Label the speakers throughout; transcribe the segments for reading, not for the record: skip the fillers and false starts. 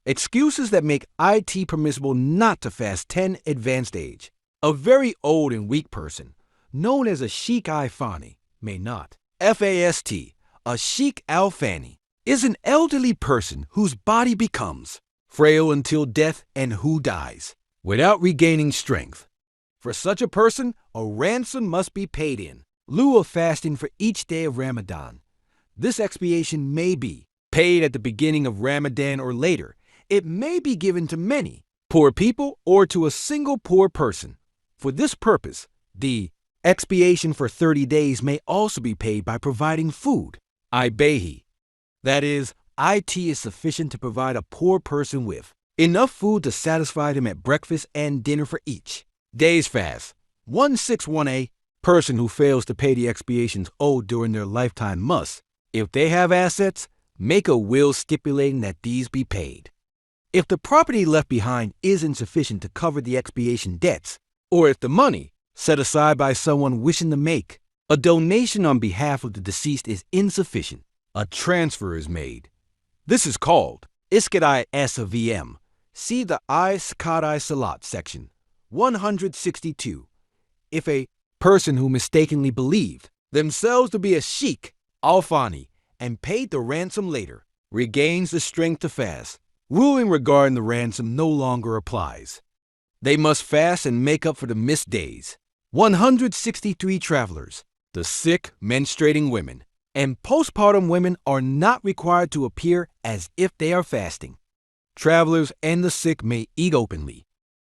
Speaker 1: Excuses that make it permissible not to fast 10 advanced age. A very old and weak person, known as a Sheikh Al-Fani, may not. FAST, a Sheikh Al-Fani, is an elderly person whose body becomes frail until death and who dies without regaining strength. For such a person, a ransom must be paid in lieu of fasting for each day of Ramadan. This expiation may be paid at the beginning of Ramadan or later. It may be given to many poor people or to a single poor person. For this purpose, the expiation for 30 days may also be paid by providing food. Ibahi. That is, it is sufficient to provide a poor person with enough food to satisfy them at breakfast and dinner for each day's fast. 161a. Person who fails to pay the expiations owed during their lifetime must, if they have assets, make a will stipulating that these be paid. If the property left behind is insufficient to cover the expiation debts, or if the money set aside by someone wishing to make a donation on behalf of the deceased is insufficient, a transfer is made. This is called Iskadai SVM. See the Iskadai Salat section. 162. If a person who mistakenly believed themselves to be a Sheikh Al-Fani and paid the ransom later regains the strength to fast, ruling regarding the ransom no longer applies. They must fast and make up for the missed days. 163 travelers, the sick, menstruating women, and postpartum women are not required to appear as if they are fasting. Travelers and the sick may eat openly.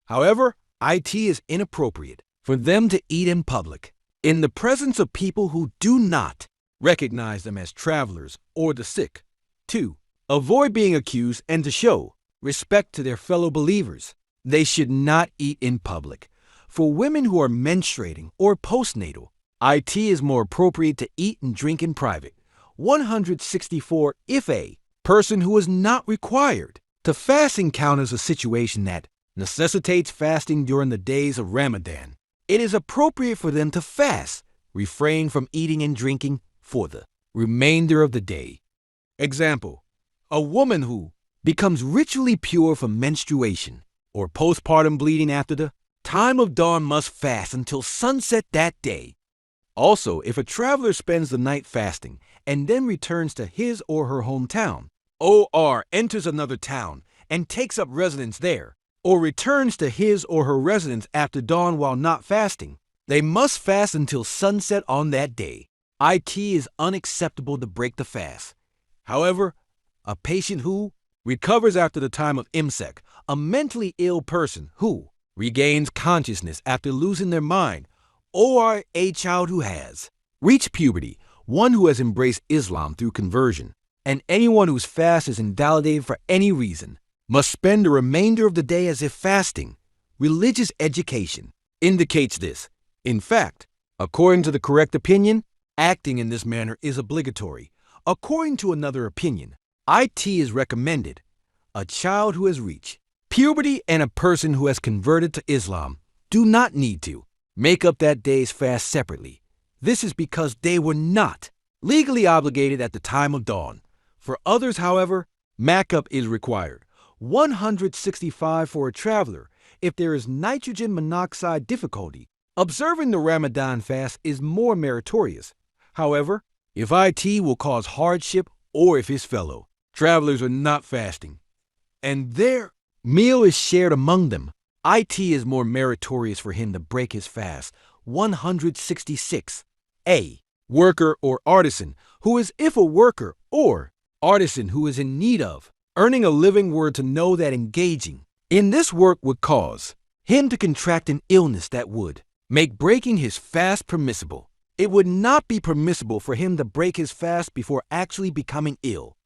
Speaker 1: However, it is inappropriate for them to eat in public, in the presence of people who do not recognize them as travelers or the sick. 2. Avoid being accused and to show respect to their fellow believers. They should not eat in public. For women who are menstruating or postnatal, it is more appropriate to eat and drink in private. 164. If a person who is not required to fast encounters a situation that necessitates fasting during the days of Ramadan, it is appropriate for them to fast, refrain from eating and drinking for the remainder of the day. Example, a woman who becomes ritually pure from menstruation or postpartum bleeding after the time of dawn must fast until sunset that day. Also, if a traveler spends the night fasting and then returns to his or her hometown, or enters another town and takes up residence there, or returns to his or her residence after dawn while not fasting, they must fast until sunset on that day. It is unacceptable to break the fast. However, a patient who recovers after the time of Imsak, a mentally ill person who regains consciousness after losing their mind, or a child who has reached puberty, one who has embraced Islam through conversion, and anyone whose fast is invalidated for any reason, must spend the remainder of the day as if fasting. Religious education indicates this. In fact, according to the correct opinion, acting in this manner is obligatory. According to another opinion, it is recommended. A child who has reached puberty and a person who has converted to Islam do not need to make up that day's fast separately. This is because they were not legally obligated at the time of dawn. For others, however, make-up is required. 165 for a traveler. If there is nitrogen monoxide difficulty, observing the Ramadan fast is more meritorious. However, if it will cause hardship or if his fellow travelers are not fasting and their meal is shared among them, it is more meritorious for him to break his fast. 166. A worker or artisan who is if a worker or artisan who is in need of earning a living were to know that engaging in this work would cause him to contract an illness that would make breaking his fast permissible. It would not be permissible for him to break his fast before actually becoming ill.